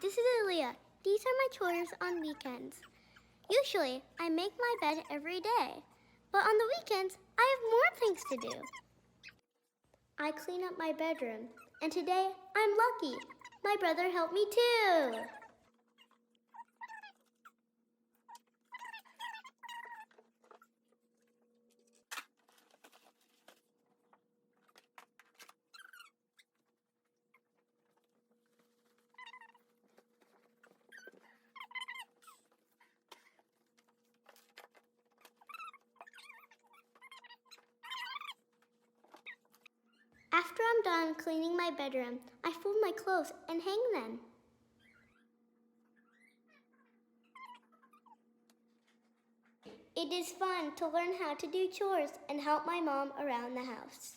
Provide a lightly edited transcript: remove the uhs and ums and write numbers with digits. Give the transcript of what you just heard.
this is Aleah. These are my chores on weekends. Usually, I make my bed every day, but on the weekends, I have more things to do. I clean up my bedroom, and today, I'm lucky. My brother helped me too. After I'm done cleaning my bedroom, I fold my clothes and hang them. It is fun to learn how to do chores and help my mom around the house.